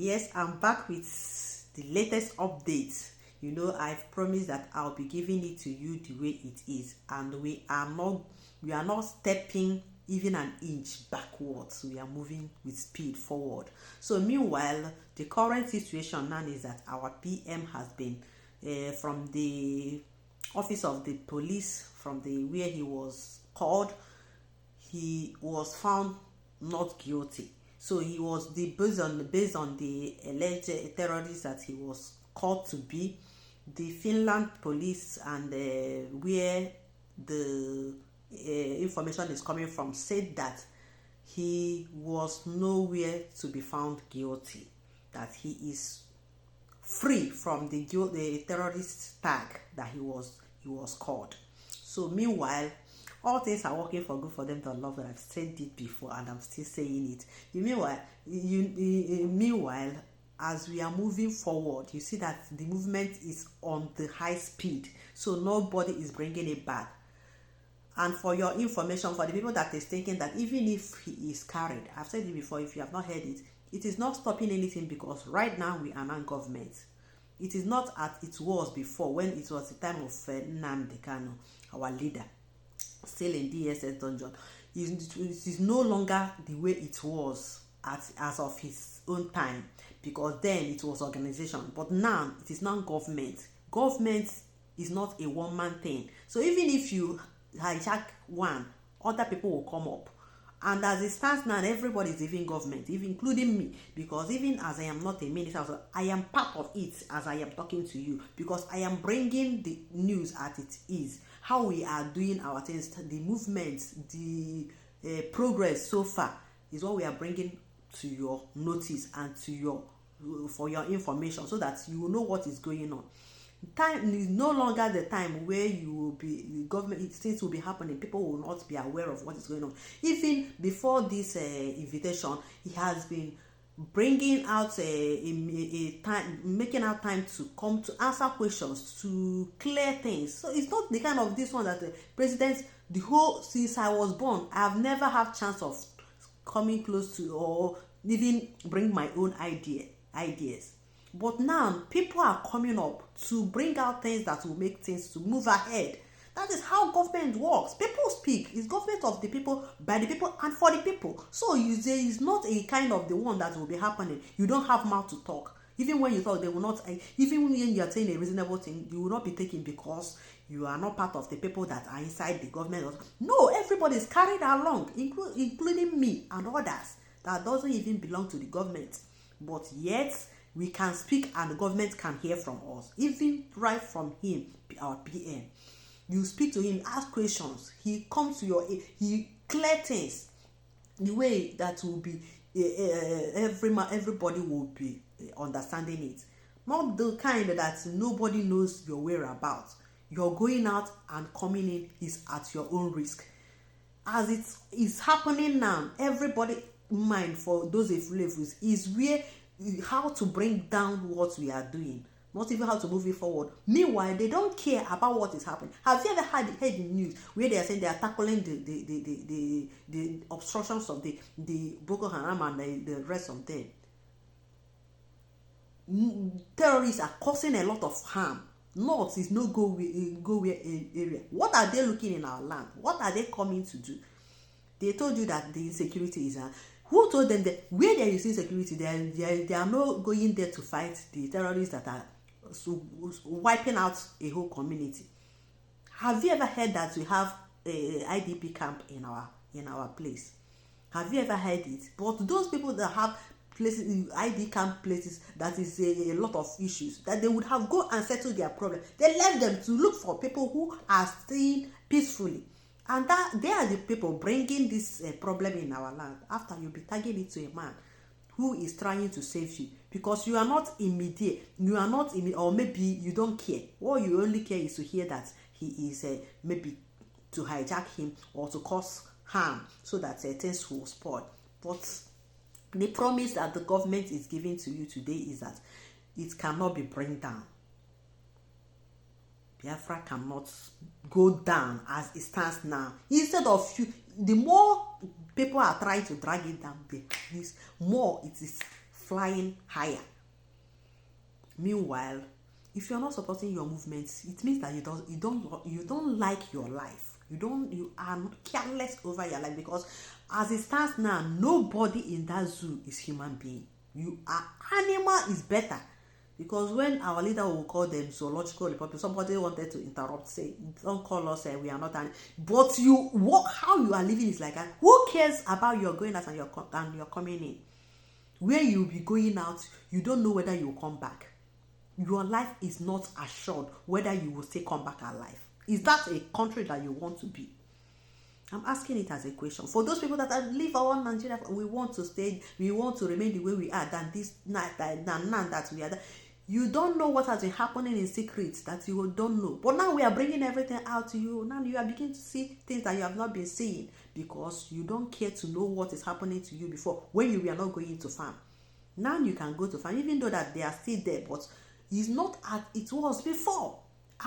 Yes, I'm back with the latest updates. You know, I've promised that I'll be giving it to you the way it is, and we are not stepping even an inch backwards. We are moving with speed forward. So meanwhile, the current situation now is that our PM has been from the office of the police, from the where he was called, he was found not guilty. So he was based on the alleged terrorist that he was called to be. The Finland police and where the information is coming from said that he was nowhere to be found guilty, that he is free from the terrorist tag that he was called. So meanwhile, all things are working for good for them that love, that I've said it before and I'm still saying it. Meanwhile, as we are moving forward, you see that the movement is on the high speed, so nobody is bringing it back. And for your information, for the people that is thinking that even if he is carried, I've said it before, if you have not heard it, it is not stopping anything, because right now we are non-government. It is not as it was before, when it was the time of Nnamdi Kanu, our leader, still in DSS dungeon. It is no longer the way it was as of his own time, because then it was organization, but now it is not government. Government is not a one-man thing. So even if you hijack one, other people will come up. And as it stands now, everybody is even government, even including me, because even as I am not a minister, I am part of it as I am talking to you, because I am bringing the news as it is, how we are doing our things, the movements, the progress so far is what we are bringing to your notice and for your information, so that you will know what is going on. Time is no longer the time where you will be the government, things will be happening, people will not be aware of what is going on. Even before this invitation, he has been bringing out a time, making out time to come to answer questions, to clear things. So it's not the kind of this one that the president, the whole, since I was born, I have never had chance of coming close to or even bring my own ideas. But now people are coming up to bring out things that will make things to move ahead. That is how government works. People speak. It's government of the people, by the people, and for the people. So there is not a kind of the one that will be happening. You don't have mouth to talk. Even when you talk, they will not. Even when you are saying a reasonable thing, you will not be taken, because you are not part of the people that are inside the government. No, everybody is carried along, including me and others that doesn't even belong to the government. But yet we can speak and the government can hear from us, even right from him, our PM. You speak to him, ask questions, he comes to your aid, he clear things the way that will be everybody will be understanding it. Not the kind that nobody knows your whereabouts. You're going out and coming in is at your own risk. As it is happening now, everybody mind for those levels is where how to bring down what we are doing, not even how to move it forward. Meanwhile, they don't care about what is happening. Have you ever heard the news where they are saying they are tackling the obstructions of the Boko Haram and the rest of them? Terrorists are causing a lot of harm. North is no go where area. What are they looking in our land? What are they coming to do? They told you that the insecurity is who told them that where there is insecurity, they are not going there to fight the terrorists that are wiping out a whole community? Have you ever heard that we have a IDP camp in our place? Have you ever heard it? But those people that have places, ID camp places, that is a lot of issues, that they would have go and settle their problem. They left them to look for people who are staying peacefully. And that they are the people bringing this problem in our land. After you be tagging it to a man who is trying to save you, because you are not immediate, or maybe you don't care. What you only care is to hear that he is maybe to hijack him or to cause harm, so that things will spoil. But the promise that the government is giving to you today is that it cannot be bring down. Biafra cannot go down as it stands now. Instead of the more people are trying to drag it down, the more it is flying higher. Meanwhile, if you're not supporting your movements, it means that you don't like your life. You are careless over your life, because as it stands now, nobody in that zoo is human being. You are animal is better. Because when our leader will call them zoological republic, somebody wanted to interrupt, say, don't call us, we are not an. But how you are living is like that. Who cares about your going out and your coming in? Where you will be going out, you don't know whether you will come back. Your life is not assured whether you will still come back alive. Is that a country that you want to be? I'm asking it as a question. For those people that live around Nigeria, we want to stay, we want to remain the way we are than this night, than that we are. You don't know what has been happening in secret that you don't know. But now we are bringing everything out to you. Now you are beginning to see things that you have not been seeing, because you don't care to know what is happening to you before, when you were not going to farm. Now you can go to farm, even though that they are still there, but it's not as it was before.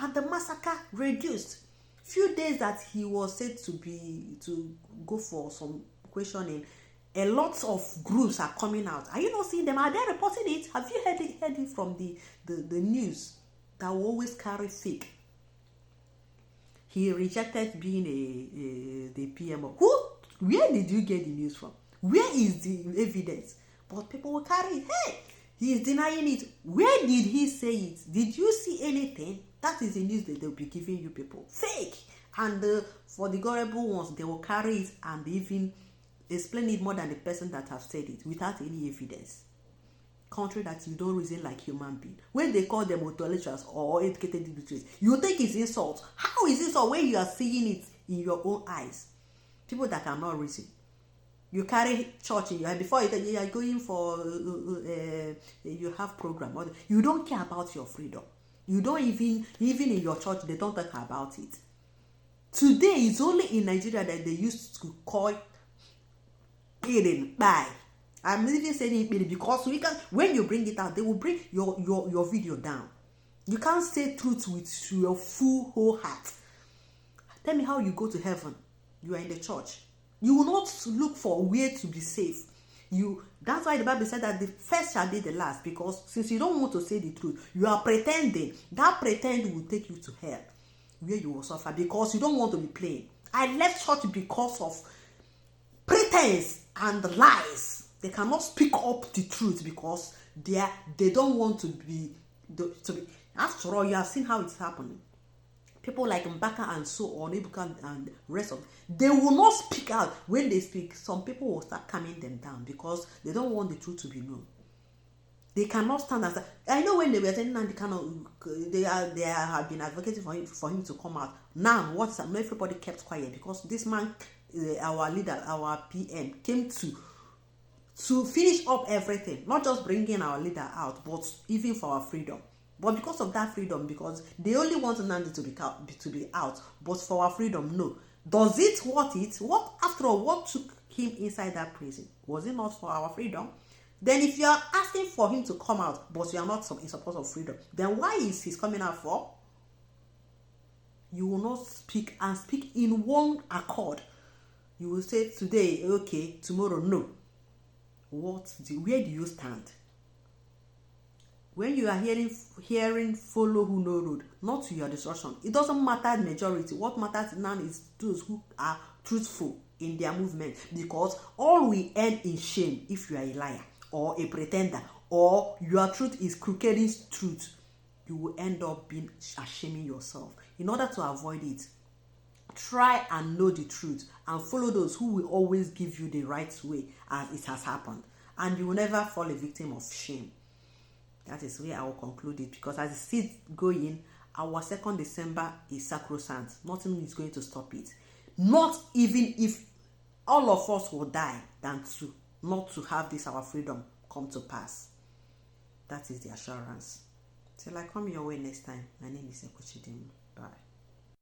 And the massacre reduced. Few days that he was said to go for some questioning, a lot of groups are coming out. Are you not seeing them? Are they reporting it? Have you heard it from the news that will always carry fake? He rejected being the PMO. Where did you get the news from? Where is the evidence? But people will carry it. Hey, he is denying it. Where did he say it? Did you see anything? That is the news that they'll be giving you people. Fake. And for the gullible ones, they will carry it and even explain it more than the person that have said it without any evidence. Country that you don't reason like human being. When they call them intellectuals or educated illiterates, you think it's insult. How is insult when you are seeing it in your own eyes? People that cannot reason. You carry church in your head before you are going for you have program. You don't care about your freedom. You don't even in your church, they don't talk about it. Today, it's only in Nigeria that they used to call by. I'm even saying it because when you bring it out, they will bring your video down. You can't say truth with your full whole heart. Tell me how you go to heaven. You are in the church. You will not look for a way to be safe. That's why the Bible said that the first shall be the last, because since you don't want to say the truth, you are pretending. That pretend will take you to hell, where you will suffer, because you don't want to be plain. I left church because of pretense and lies. They cannot speak up the truth because they don't want to be. After all, you have seen how it's happening. People like Mbaka and so on, Ibuka and rest of they will not speak out. When they speak, some people will start calming them down because they don't want the truth to be known. They cannot stand as that. I know when they were saying they have been advocating for him to come out. Now everybody kept quiet because this man, our leader, our PM, came to finish up everything, not just bringing our leader out, but even for our freedom. But because of that freedom, because they only want Nandi to be out, but for our freedom, no. Does it worth it? After all, what took him inside that prison? Was it not for our freedom? Then if you are asking for him to come out, but you are not in support of freedom, then why is he coming out for? You will not speak in one accord. You will say today, okay, tomorrow, no. Where do you stand? When you are hearing follow who know road, not to your destruction. It doesn't matter the majority. What matters now is those who are truthful in their movement, because all we end in shame if you are a liar or a pretender, or your truth is crooked truth. You will end up being ashaming yourself. In order to avoid it, try and know the truth and follow those who will always give you the right way as it has happened, and you will never fall a victim of shame. That is where I will conclude it, because as it sees going, our 2nd December is sacrosanct. Nothing is going to stop it. Not even if all of us will die than not to have this our freedom come to pass. That is the assurance. Till I come your way next time, my name is Ekochidin. Bye.